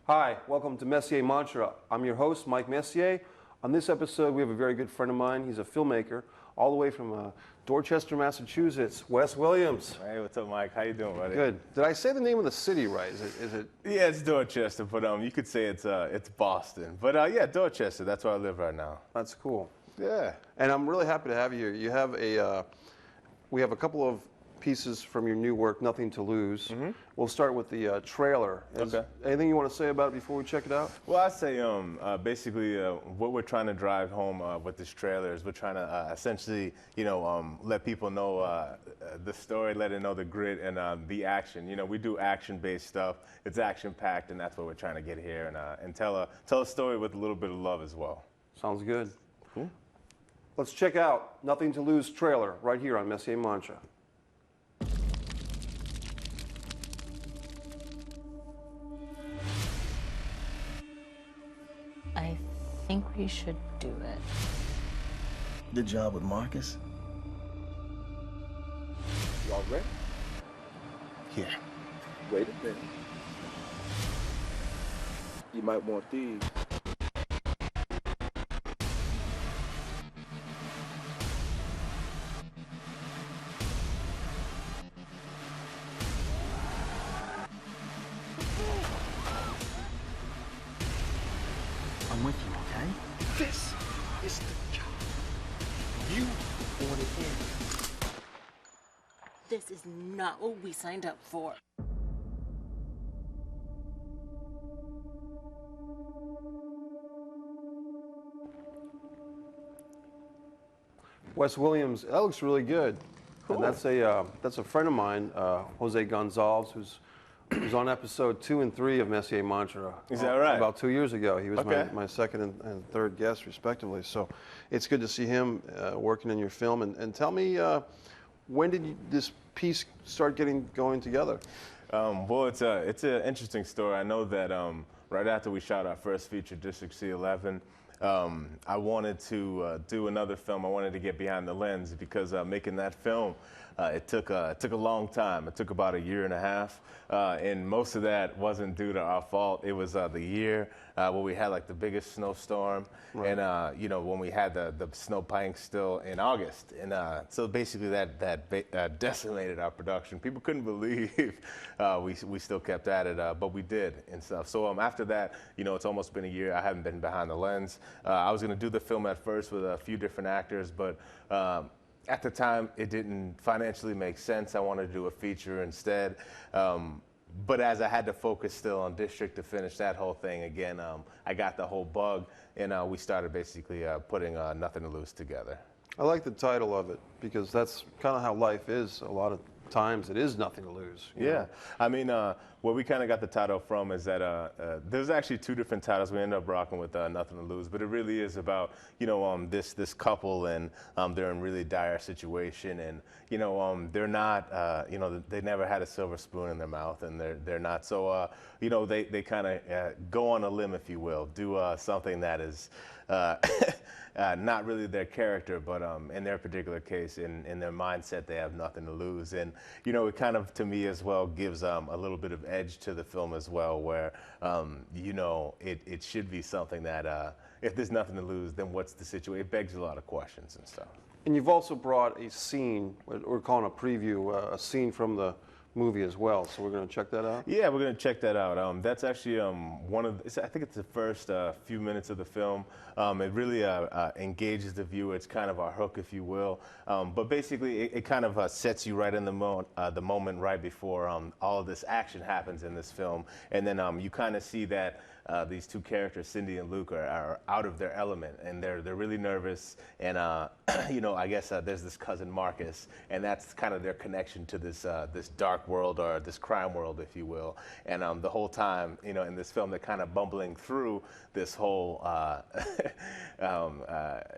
Hi, welcome to Messier Mantra. I'm your host, Mike Messier. On this episode, we have a very good friend of mine. He's a filmmaker, all the way from Dorchester, Massachusetts. Wes Williams. Hey, what's up, Mike? How you doing, buddy? Good. Did I say the name of the city right? Is it? Yeah, it's Dorchester, but you could say it's Boston. But yeah, Dorchester. That's where I live right now. That's cool. Yeah. And I'm really happy to have you here. You have we have a couple of pieces from your new work, Nothing to Lose. Mm-hmm. We'll start with the trailer. Okay. Anything you want to say about it before we check it out? Well, I'd say basically what we're trying to drive home with this trailer is we're trying to essentially, let people know the story, let it know the grit and the action. We do action-based stuff. It's action-packed, and that's what we're trying to get here and tell a story with a little bit of love as well. Sounds good. Cool. Let's check out Nothing to Lose trailer right here on Messier Mantra. I think we should do it. The job with Marcus? Y'all ready? Yeah. Wait a minute. You might want these. I'm with you, okay? This is the job. You want it in. This is not what we signed up for. Wes Williams, that looks really good. Cool. And that's a friend of mine, Jose Gonzalez, who's on episode 2 and 3 of Messier Mantra. Is that right? About 2 years ago. He was Okay. my second and third guest, respectively. So it's good to see him working in your film. And tell me, when did this piece start going together? Well, it's an interesting story. I know that right after we shot our first feature, District C11, I wanted to do another film. I wanted to get behind the lens because making that film, it took a long time. It took about a year and a half, and most of that wasn't due to our fault. It was the year where we had like the biggest snowstorm, right. And when we had the snow plank still in August, and so basically that decimated our production. People couldn't believe we still kept at it, but we did and stuff. So after that, it's almost been a year. I haven't been behind the lens. I was going to do the film at first with a few different actors, but at the time, it didn't financially make sense. I wanted to do a feature instead. But as I had to focus still on District to finish that whole thing again, I got the whole bug, and we started basically putting Nothing to Lose together. I like the title of it because that's kind of how life is. A lot of times it is nothing to lose. You know? I mean, where we kind of got the title from is that there's actually 2 different titles. We ended up rocking with Nothing to Lose, but it really is about this couple, and they're in really dire situation, and they're not they never had a silver spoon in their mouth, and they're not so they kind of go on a limb, if you will, do something that is not really their character, but in their particular case, in their mindset, they have nothing to lose. And, it kind of, to me as well, gives a little bit of edge to the film as well, where, it should be something that if there's nothing to lose, then what's the situation? It begs a lot of questions and stuff. And you've also brought a scene, we're calling a preview, a scene from the movie as well. So we're going to check that out? Yeah, we're going to check that out. That's actually I think it's the first few minutes of the film. It really engages the viewer. It's kind of our hook, if you will. But basically, it kind of sets you right in the moment right before all of this action happens in this film. And then you kind of see that these 2 characters, Cindy and Luke, are out of their element, and they're really nervous. And I guess there's this cousin Marcus, and that's kind of their connection to this dark world, or this crime world, if you will. And the whole time, in this film, they're kind of bumbling through this whole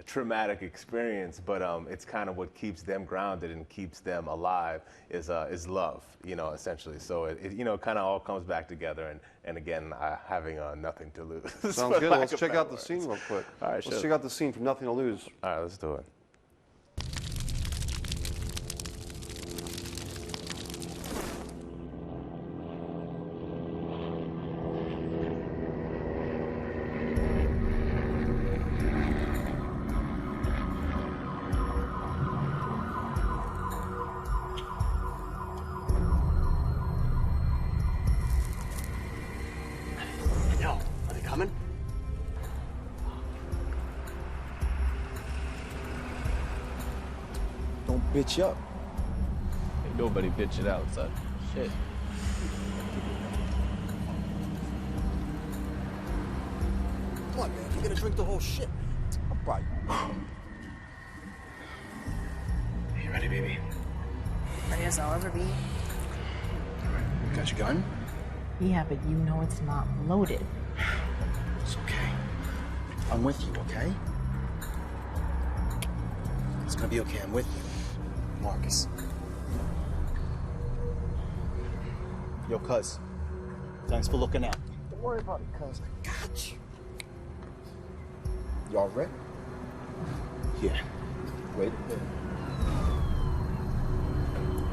traumatic experience. But it's kind of what keeps them grounded and keeps them alive is love, essentially. So it kind of all comes back together, and again, having nothing to lose. Sounds good. Let's check out the scene real quick. All right, Let's check out the scene from Nothing to Lose. All right, let's do it. bitch you up. Ain't nobody bitching out, son. Shit. Come on, man. You're gonna drink the whole shit. I'll buy you. You ready, baby? Ready as I'll ever be. You got your gun? Yeah, but you know it's not loaded. It's okay. I'm with you, okay? It's gonna be okay. I'm with you. Marcus. Yo, cuz. Thanks for looking out. Don't worry about it, cuz. I got you. Y'all ready? Yeah. Wait a minute.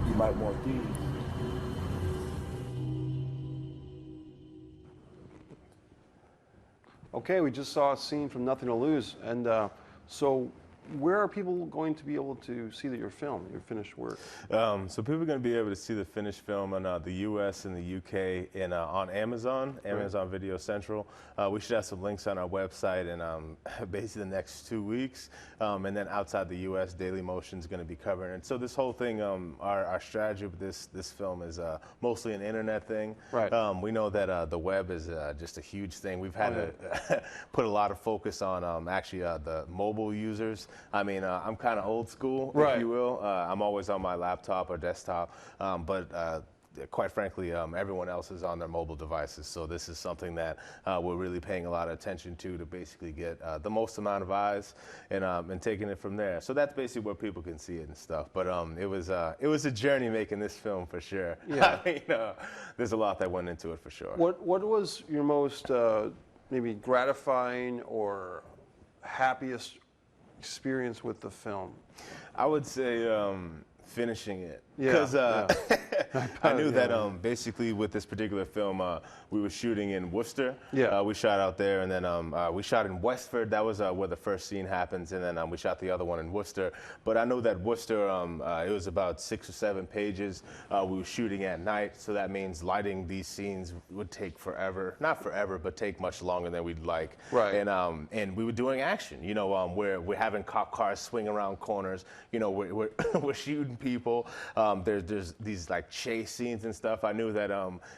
You might want these. Okay, we just saw a scene from Nothing to Lose, and so where are people going to be able to see that your film, your finished work? So people are going to be able to see the finished film in the U.S. and the U.K. and on Amazon Video Central. We should have some links on our website in basically the next 2 weeks. And then outside the U.S., Dailymotion is going to be covering it. So this whole thing, our strategy with this film is mostly an internet thing. Right. We know that the web is just a huge thing. We've had to put a lot of focus on actually the mobile users. I mean, I'm kind of old school, if you will. I'm always on my laptop or desktop, but quite frankly, everyone else is on their mobile devices. So this is something that we're really paying a lot of attention to basically get the most amount of eyes and taking it from there. So that's basically where people can see it and stuff. But it was a journey making this film for sure. Yeah. I mean, there's a lot that went into it for sure. What was your most maybe gratifying or happiest experience with the film? I would say finishing it. Yeah, Because I knew Yeah. that basically with this particular film, we were shooting in Worcester. Yeah. We shot out there, and then we shot in Westford. That was where the first scene happens, and then we shot the other one in Worcester. But I know that Worcester, it was about 6 or 7 pages. We were shooting at night, so that means lighting these scenes would take forever. Not forever, but take much longer than we'd like. Right. And we were doing action, you know, where we're having cop cars swing around corners. You know, we're we're shooting people. There's these like chase scenes and stuff. I knew that,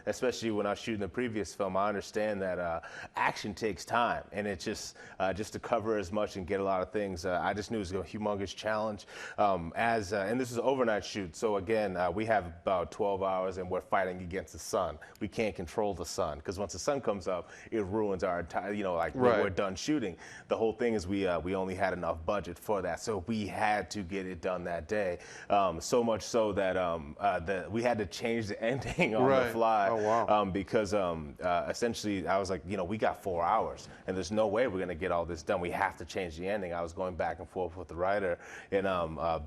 especially when I was shooting the previous film, I understand that action takes time, and it's just to cover as much and get a lot of things. I just knew it was a humongous challenge. And this is an overnight shoot, so again, we have about 12 hours, and we're fighting against the sun. We can't control the sun because once the sun comes up, it ruins our entire. You know, like when we're done shooting. The whole thing is we only had enough budget for that, so we had to get it done that day. So much so that we had to change the ending on the fly. Oh, wow. Because essentially I was like, you know, we got 4 hours and there's no way we're gonna get all this done. We have to change the ending. I was going back and forth with the writer, and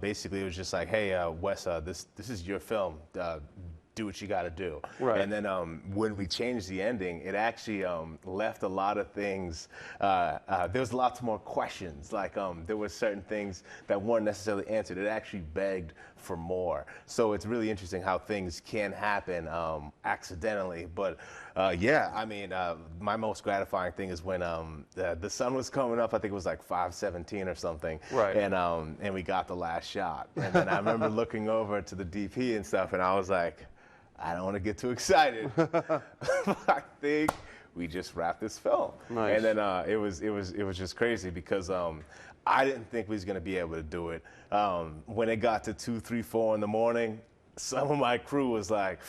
basically it was just like, hey, Wes, this is your film. Do what you got to do. Right. And then when we changed the ending, it actually left a lot of things. There was lots more questions. Like there were certain things that weren't necessarily answered. It actually begged for more. So it's really interesting how things can happen accidentally. But yeah, I mean, my most gratifying thing is when the sun was coming up. I think it was like 5:17 or something. Right. And we got the last shot. And then I remember looking over to the DP and stuff, and I was like, I don't want to get too excited. I think we just wrapped this film. Nice. And then it was just crazy because I didn't think we was gonna be able to do it. When it got to 2, 3, 4 in the morning, some of my crew was like,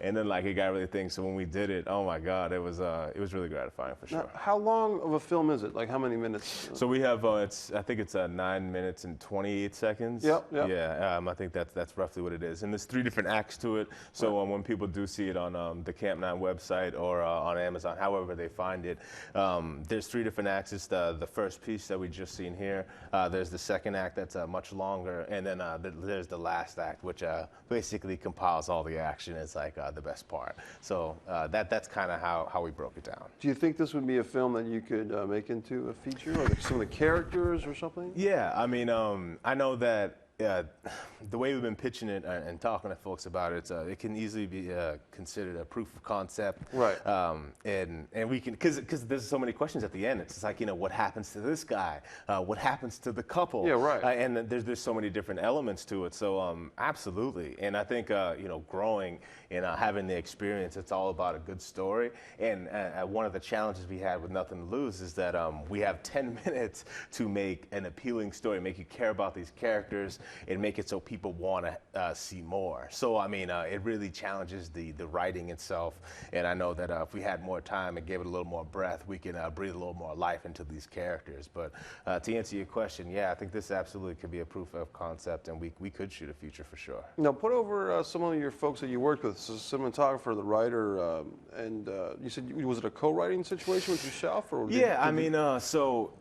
and then like it got really things. So when we did it, oh my God, it was really gratifying for sure. Now, how long of a film is it? Like how many minutes? So we have I think it's 9 minutes and 28 seconds. Yep. Yeah, I think that's roughly what it is. And there's 3 different acts to it. So when people do see it on the Camp 9 website or on Amazon, however they find it, there's 3 different acts. It's the first piece that we just seen here. There's the second act that's much longer, and then there's the last act, which basically compiles all the action. It's like the best part. So that's kind of how we broke it down. Do you think this would be a film that you could make into a feature, or some of the characters or something? Yeah, I mean, I know that the way we've been pitching it and talking to folks about it, it can easily be considered a proof of concept. Right. And we can, because there's so many questions at the end. It's just like, what happens to this guy? What happens to the couple? Yeah, right. And then there's so many different elements to it. So absolutely. And I think, growing and having the experience, it's all about a good story. And one of the challenges we had with Nothing to Lose is that we have 10 minutes to make an appealing story, make you care about these characters, and make it so people want to see more. So, I mean, it really challenges the writing itself. And I know that if we had more time and gave it a little more breath, we can breathe a little more life into these characters. But to answer your question, yeah, I think this absolutely could be a proof of concept, and we could shoot a feature for sure. Now, put over some of your folks that you worked with, so cinematographer, the writer, and you said, was it a co-writing situation with yourself? Or Yeah, I mean, so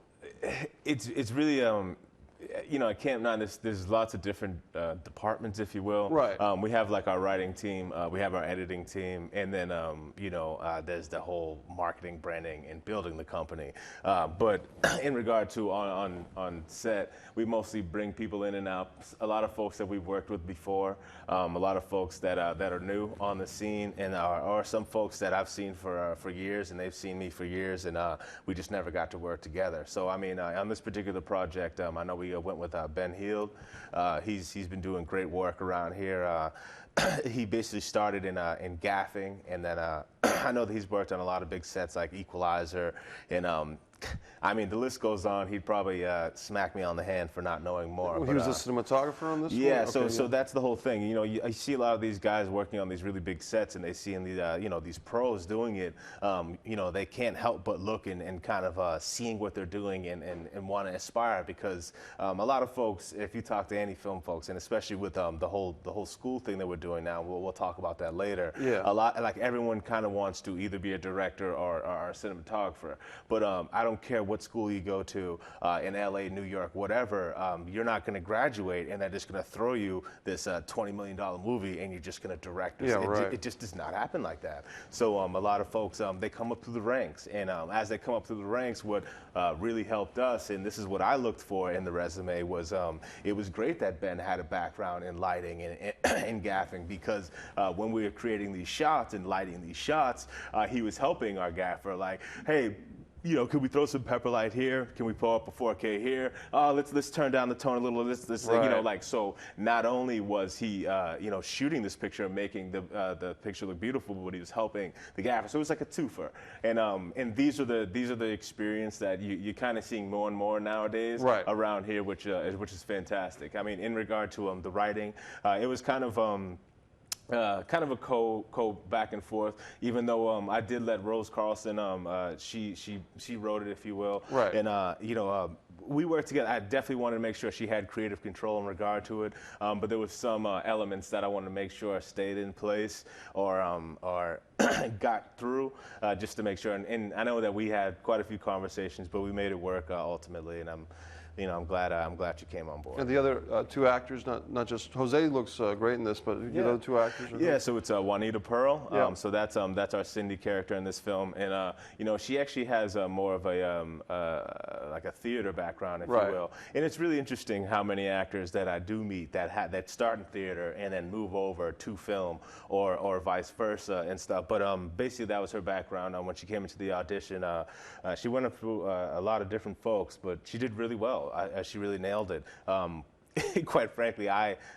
it's really, at Camp 9, there's lots of different departments, if you will. Right. We have like our writing team, we have our editing team, and then, there's the whole marketing, branding, and building the company. But in regard to on set, we mostly bring people in and out. A lot of folks that we've worked with before, a lot of folks that are new on the scene, and or some folks that I've seen for years, and they've seen me for years, and we just never got to work together. So, I mean, on this particular project, I know we went with Ben Heald. He's been doing great work around here. He basically started in gaffing, and then I know that he's worked on a lot of big sets like Equalizer, and I mean, the list goes on. He'd probably smack me on the hand for not knowing more. Well, he was a cinematographer on this yeah, one? So that's the whole thing. You see a lot of these guys working on these really big sets, and they see in the, these pros doing it. They can't help but look and kind of seeing what they're doing and want to aspire, because a lot of folks, if you talk to any film folks, and especially with the whole school thing that we're doing now, we'll talk about that later. Yeah. A lot, like, everyone kind of wants to either be a director or a cinematographer, but I don't care what school you go to in LA, New York, whatever, you're not going to graduate and they're just going to throw you this $20 million movie and you're just going to direct it. Yeah, right. It just does not happen like that. So a lot of folks, they come up through the ranks, and as they come up through the ranks, what really helped us, and this is what I looked for in the resume, was it was great that Ben had a background in lighting and gaffing, because when we were creating these shots and lighting these shots, he was helping our gaffer, like, hey, can we throw some pepper light here? Can we pull up a 4K here? Let's turn down the tone a little. Right. So not only was he, shooting this picture and making the picture look beautiful, but he was helping the gaffer. So it was like a twofer. And these are the experience that you kind of seeing more and more nowadays around here, which is fantastic. I mean, in regard to the writing, it was kind of a co back and forth, even though I did let Rose Carlson, she wrote it, if you will. Right. And, we worked together. I definitely wanted to make sure she had creative control in regard to it, but there was some elements that I wanted to make sure stayed in place or got through, just to make sure. And I know that we had quite a few conversations, but we made it work ultimately, and I'm glad you came on board. And the other two actors, not just Jose looks great in this, but the other two actors. Yeah, so it's Juanita Pearl. Yeah. So that's our Cindy character in this film, and she actually has more of a like a theater background, if you will. And it's really interesting how many actors that I do meet that start in theater and then move over to film, or vice versa and stuff. But basically that was her background. When she came into the audition, she went through a lot of different folks, but she did really well. She really nailed it. Quite frankly,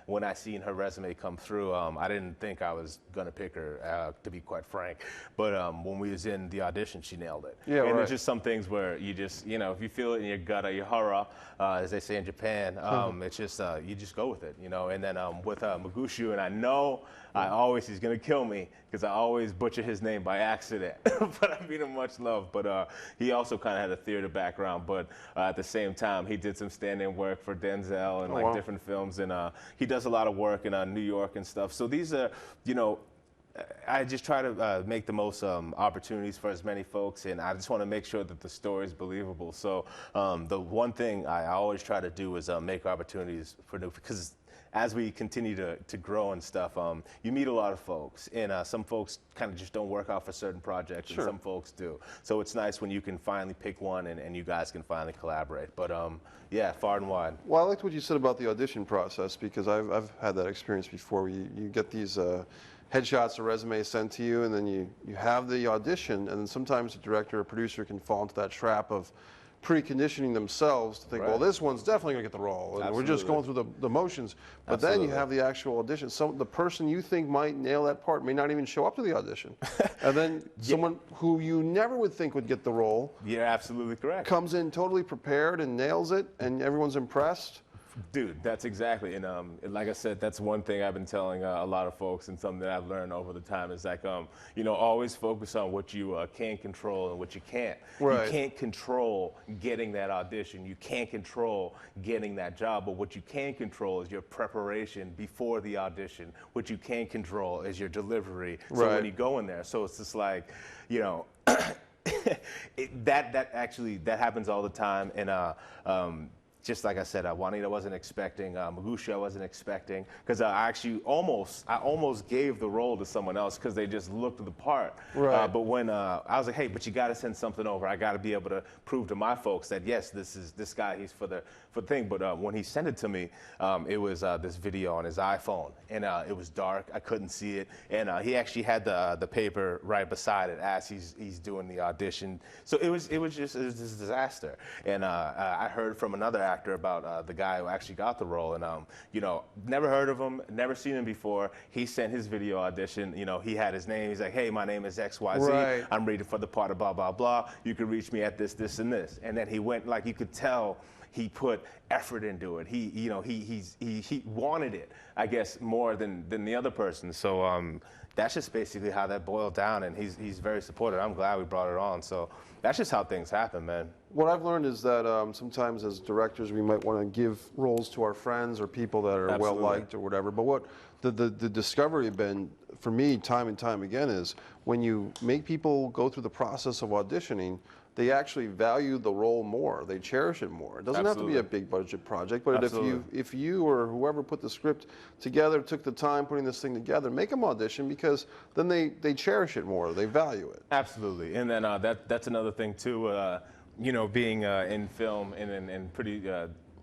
when I seen her resume come through, I didn't think I was gonna pick her, to be quite frank. But when we was in the audition, she nailed it. Yeah, and there's just some things where you just, if you feel it in your gut or your hara, as they say in Japan, it's just you just go with it, And then with Magushu, and I know he's gonna kill me because I always butcher his name by accident, but I mean him much love. But he also kind of had a theater background, but at the same time, he did some stand-in work for Denzel and different films, and he does a lot of work in New York and stuff. So these are, I just try to make the most opportunities for as many folks, and I just want to make sure that the story is believable. So the one thing I always try to do is make opportunities for new, because as we continue to grow and stuff, you meet a lot of folks, and some folks kind of just don't work out for certain projects, and some folks do. So it's nice when you can finally pick one and you guys can finally collaborate. But yeah, far and wide. Well, I liked what you said about the audition process, because I've had that experience before. You get these headshots or resumes sent to you, and then you have the audition, and then sometimes the director or producer can fall into that trap of preconditioning themselves to think, well, this one's definitely going to get the role, and we're just going through the motions. But then you have the actual audition. So the person you think might nail that part may not even show up to the audition. And then someone who you never would think would get the role, you're absolutely correct, comes in totally prepared and nails it, and everyone's impressed. Dude, that's exactly, and like I said, that's one thing I've been telling a lot of folks, and something that I've learned over the time is like, you know, always focus on what you can control and what you can't. Right. You can't control getting that audition. You can't control getting that job, but what you can control is your preparation before the audition. What you can control is your delivery. So when you go in there, so it's just like, you know, that happens all the time, and just like I said, Juanita wasn't expecting, Magusha I wasn't expecting, because I almost gave the role to someone else because they just looked the part. Right. But when I was like, hey, but you got to send something over. I got to be able to prove to my folks that yes, this guy, he's for the thing. But when he sent it to me, it was this video on his iPhone, and it was dark. I couldn't see it, and he actually had the paper right beside it as he's doing the audition. So it was just this disaster. And I heard from another actor about the guy who actually got the role, and you know, never heard of him, never seen him before. He sent his video audition. You know, he had his name. He's like, hey, my name is XYZ. Right. I'm reading for the part of blah blah blah. You can reach me at this, this, and this. And then he went, like, you could tell he put effort into it. He wanted it, I guess, more than the other person. So that's just basically how that boiled down, and he's very supportive. I'm glad we brought it on. So that's just how things happen, man. What I've learned is that sometimes as directors we might want to give roles to our friends or people that are well liked or whatever. But what the discovery has been for me time and time again is when you make people go through the process of auditioning, they actually value the role more. They cherish it more. It doesn't have to be a big budget project, but if you or whoever put the script together took the time putting this thing together, make them audition, because then they cherish it more. They value it. Absolutely, and then that's another thing too. You know, being in film and pretty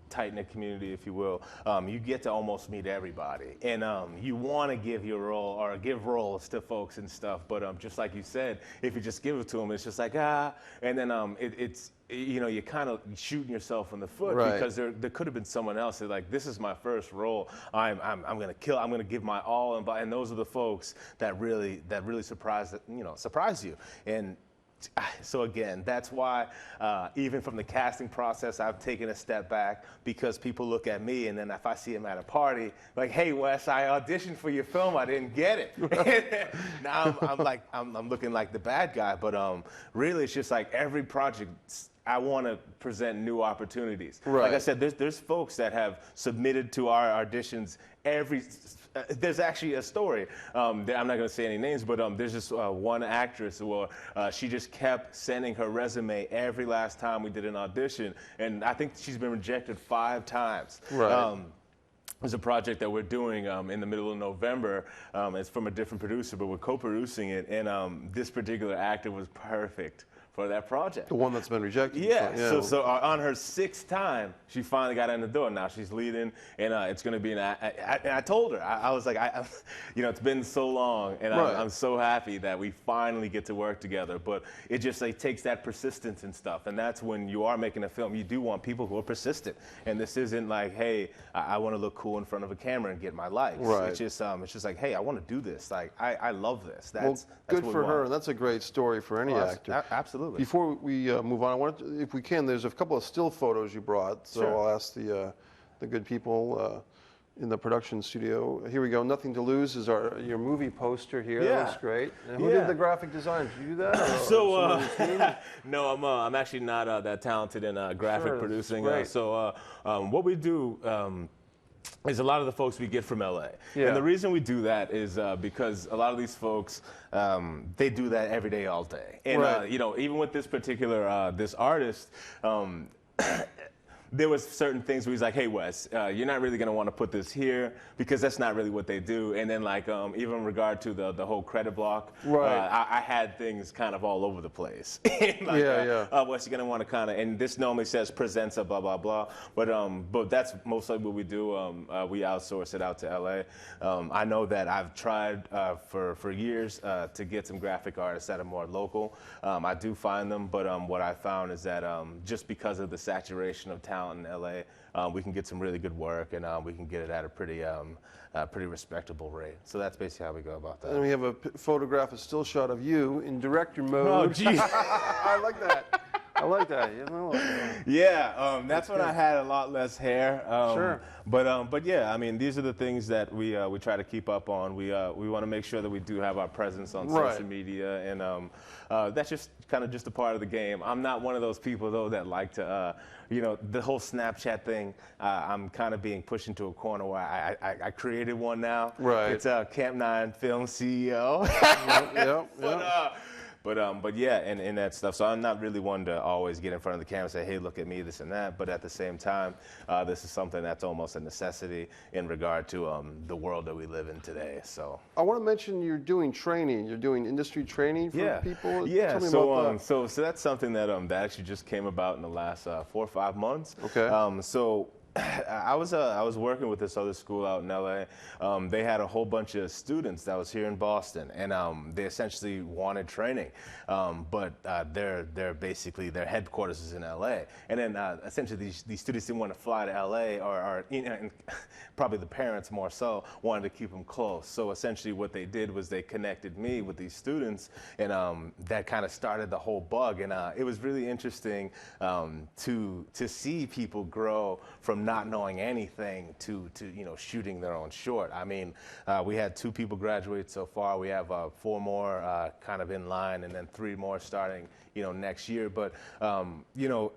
tight-knit community, if you will, you get to almost meet everybody, and you want to give your role or give roles to folks and stuff, but just like you said, if you just give it to them, it's just like and then it's you know, you're kind of shooting yourself in the foot, because there could have been someone else that's like, this is my first role, I'm gonna give my all, and those are the folks that really surprise you. And so again, that's why even from the casting process, I've taken a step back, because people look at me, and then if I see them at a party, like, hey, Wes, I auditioned for your film, I didn't get it. Now I'm looking like the bad guy, but really it's just like every project, I want to present new opportunities. Like I said, there's folks that have submitted to our auditions there's actually a story. I'm not going to say any names, but there's just one actress where she just kept sending her resume every last time we did an audition, and I think she's been rejected 5 times. There's a project that we're doing in the middle of November. It's from a different producer, but we're co-producing it, and this particular actor was perfect for that project. The one that's been rejected. Yeah. So on her 6th time, she finally got in the door. Now she's leading, and it's going to be I told her, I was like, you know, it's been so long, and I'm so happy that we finally get to work together. But it just takes that persistence and stuff, and that's when you are making a film. You do want people who are persistent, and this isn't like, hey, I want to look cool in front of a camera and get my likes. It's just like, hey, I want to do this. Like, I love this. That's good what for we her, want. and that's a great story for any actor. Absolutely. Before we move on, I want to, if we can, there's a couple of still photos you brought, so I'll ask the good people in the production studio. Here we go. Nothing to Lose is your movie poster here. That looks great. And who did the graphic design? Did you do that? No, I'm actually not that talented in graphic producing. So what we do is a lot of the folks we get from LA. Yeah. And the reason we do that is because a lot of these folks, they do that every day, all day. And, right. you know, even with this particular, this artist, there was certain things where he's like, hey, Wes, you're not really going to want to put this here because that's not really what they do. And then, like, even in regard to the whole credit block, right. I had things kind of all over the place. Like, Wes, you're going to want to kind of, and this normally says presents a blah, blah, blah. But that's mostly what we do. We outsource it out to LA. I know that I've tried for years to get some graphic artists that are more local. I do find them, but what I found is that just because of the saturation of talent in LA, we can get some really good work, and we can get it at a pretty respectable rate. So that's basically how we go about that. And we have a photograph, a still shot of you in director mode. Oh, geez. I like that. I like that. You know, yeah, that's when I had a lot less hair. Sure. But yeah, I mean, these are the things that we try to keep up on. We want to make sure that we do have our presence on social media, and that's just kind of just a part of the game. I'm not one of those people though that like to, you know, the whole Snapchat thing. I'm kind of being pushed into a corner where I created one now. Right. It's Camp 9 Film CEO. Yep. But yeah, and that stuff. So I'm not really one to always get in front of the camera and say, hey, look at me, this and that. But at the same time, this is something that's almost a necessity in regard to the world that we live in today. So I want to mention you're doing training. You're doing industry training for people. Yeah. Tell me So about that. so that's something that that actually just came about in the last 4 or 5 months. Okay. So I was working with this other school out in LA. They had a whole bunch of students that was here in Boston, and they essentially wanted training, but their basically their headquarters is in LA. And then essentially these students didn't want to fly to LA, or you know, and probably the parents more so wanted to keep them close. So essentially what they did was they connected me with these students, and that kind of started the whole bug. And it was really interesting to see people grow from not knowing anything to you know, shooting their own short. I mean, we had 2 people graduate so far. We have 4 more kind of in line, and then 3 more starting, you know, next year. But you know,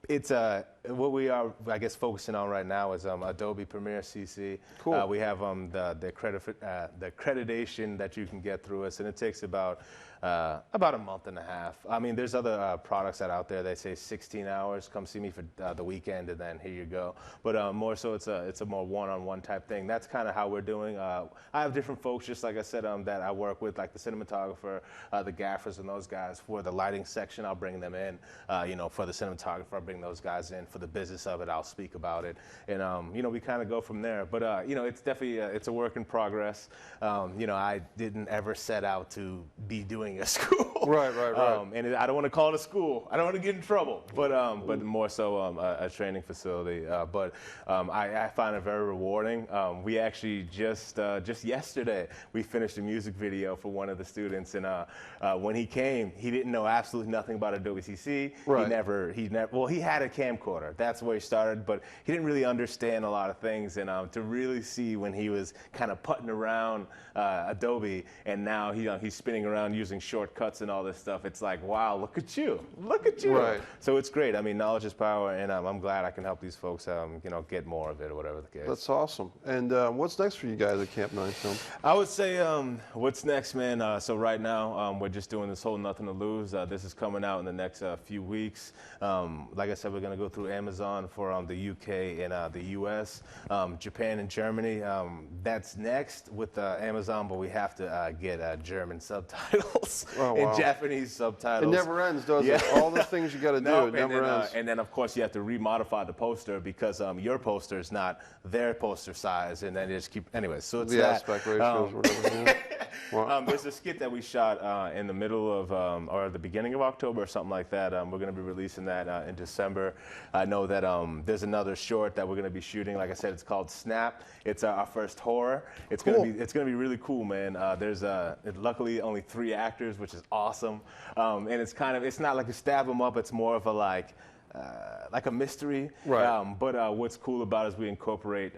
it's what we are, I guess, focusing on right now is Adobe Premiere CC. Cool. We have the accreditation that you can get through us, and it takes about a month and a half. I mean, there's other products that out there. They say 16 hours. Come see me for the weekend, and then here you go. But more so, it's a more one-on-one type thing. That's kind of how we're doing. I have different folks, just like I said, that I work with, like the cinematographer, the gaffers, and those guys. For the lighting section, I'll bring them in. You know, for the cinematographer, I'll bring those guys in. For the business of it, I'll speak about it, and you know, we kind of go from there. But you know, it's definitely it's a work in progress. You know, I didn't ever set out to be doing a school. Right. And I don't want to call it a school. I don't want to get in trouble. But more so a training facility. But I find it very rewarding. We actually just yesterday we finished a music video for one of the students, and when he came, he didn't know absolutely nothing about Adobe CC. Right. Well, he had a camcorder. That's where he started, but he didn't really understand a lot of things. And to really see when he was kind of putting around Adobe, and now he's spinning around using shortcuts and all this stuff, it's like, wow, look at you. Right. So it's great. I mean, knowledge is power, and I'm glad I can help these folks, you know, get more of it, or whatever the case. That's awesome. And what's next for you guys at Camp 9 Film? I would say, what's next, man? So right now, we're just doing this whole Nothing to Lose. This is coming out in the next few weeks. Like I said, we're going to go through Amazon for the UK and the US, Japan and Germany. That's next with Amazon, but we have to get German subtitles and Japanese subtitles. It never ends, does it? All the things you got to do, it never ends. And then, of course, you have to remodify the poster because your poster is not their poster size, and then you just keep. Anyways, so it's the aspect ratios, whatever. Wow. There's a skit that we shot in the middle of, or the beginning of October or something like that. We're going to be releasing that in December. I know that there's another short that we're going to be shooting. Like I said, it's called Snap. It's our first horror. It's cool. going to be really cool, man. There's luckily only 3 actors, which is awesome. And it's not like a stab 'em up. It's more of a like, like a mystery. Right. But what's cool about it is we incorporate,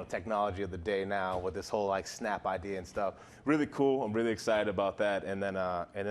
technology of the day now with this whole like snap idea and stuff. Really cool. I'm really excited about that. And then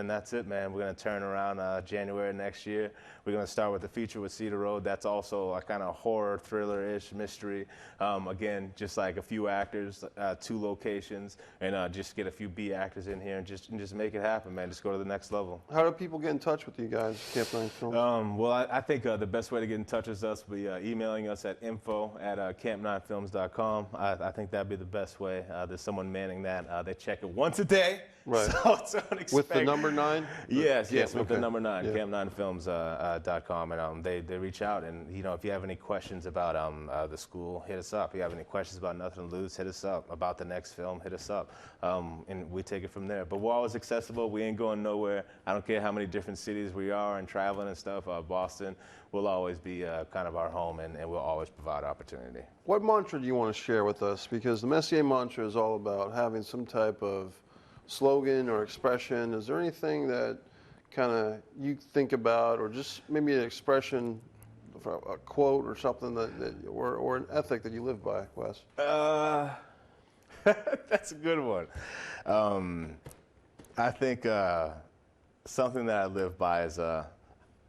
that's it, man. We're gonna turn around January next year. We're gonna start with the feature with Cedar Road. That's also a kind of horror, thriller-ish mystery. Again, just like a few actors, 2 locations, and just get a few B actors in here and just make it happen, man. Just go to the next level. How do people get in touch with you guys, Camp 9 Films? Well, I think the best way to get in touch with us would be emailing us at info@camp9films.com. I think that'd be the best way. There's someone manning that. They check it once a day. Right. So With the number 9? Yes, with okay. the number 9, Yeah. camp9films.com, and they reach out, and if you have any questions about the school, hit us up. If you have any questions about Nothing to Lose, hit us up. About the next film, hit us up, and we take it from there. But we're always accessible. We ain't going nowhere. I don't care how many different cities we are and traveling and stuff. Boston will always be kind of our home, and we'll always provide opportunity. What mantra do you want to share with us? Because the Messier Mantra is all about having some type of slogan or expression. Is there anything that kind of you think about, or just maybe an expression, a quote or something or an ethic that you live by, Wes? That's a good one. I think something that I live by is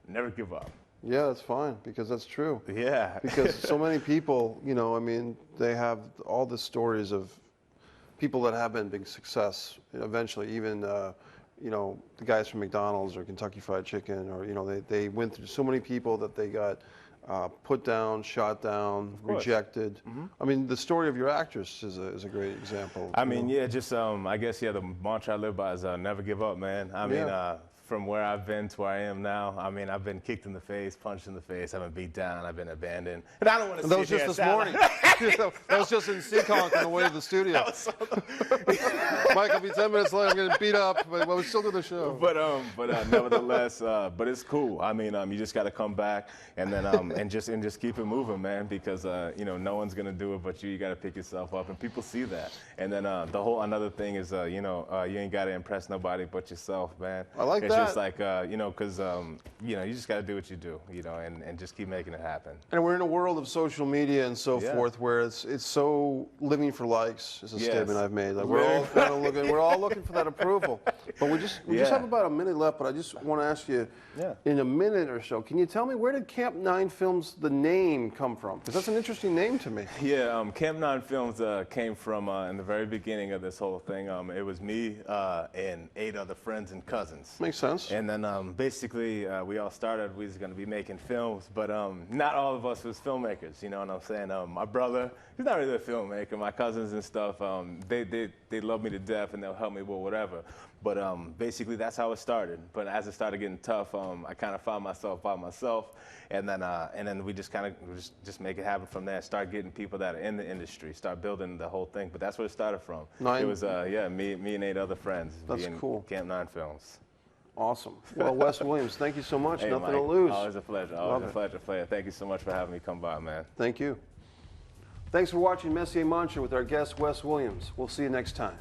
never give up. Yeah, that's fine, because that's true. Yeah. Because so many people, they have all the stories of people that have been big success eventually, even the guys from McDonald's or Kentucky Fried Chicken, or they went through so many people that they got put down, shot down, rejected. Mm-hmm. I mean, the story of your actress is a great example. I mean, yeah, just I guess the mantra I live by is never give up, man. I mean, from where I've been to where I am now, I mean, I've been kicked in the face, punched in the face, I've been beat down, I've been abandoned. And I don't want to That was just this morning. That was just in Seekonk on the way to the studio. Mike, I'll be 10 minutes late, I'm getting beat up, but we'll still do the show. But nevertheless, but it's cool. I mean, you just got to come back and then and just keep it moving, man, because no one's gonna do it but you. You got to pick yourself up, and people see that. And then the whole another thing is you ain't got to impress nobody but yourself, man. I like it's that. It's just like because you just got to do what you do, and just keep making it happen. And we're in a world of social media and so forth, where it's so living for likes is a statement I've made. Like we're all kind of looking for that approval. But we just have about a minute left. But I just want to ask you, in a minute or so, can you tell me, where did Camp 9 Films, the name, come from? Because that's an interesting name to me. Yeah, Camp 9 Films came from in the very beginning of this whole thing. It was me and 8 other friends and cousins. Makes sense. And then basically we all started, we was going to be making films, but not all of us was filmmakers, you know what I'm saying? My brother, he's not really a filmmaker. My cousins and stuff, they love me to death and they'll help me with whatever. But basically that's how it started. But as it started getting tough, I kind of found myself by myself, and then we just kind of just make it happen from there. Start getting people that are in the industry, start building the whole thing. But that's where it started from. It was me and 8 other friends. That's cool. Camp 9 Films. Awesome. Well, Wes Williams, thank you so much. Hey, Nothing Mike, to lose. Always a pleasure. Always a pleasure, player. Thank you so much for having me come by, man. Thank you. Thanks for watching Messier Mantra with our guest, Wes Williams. We'll see you next time.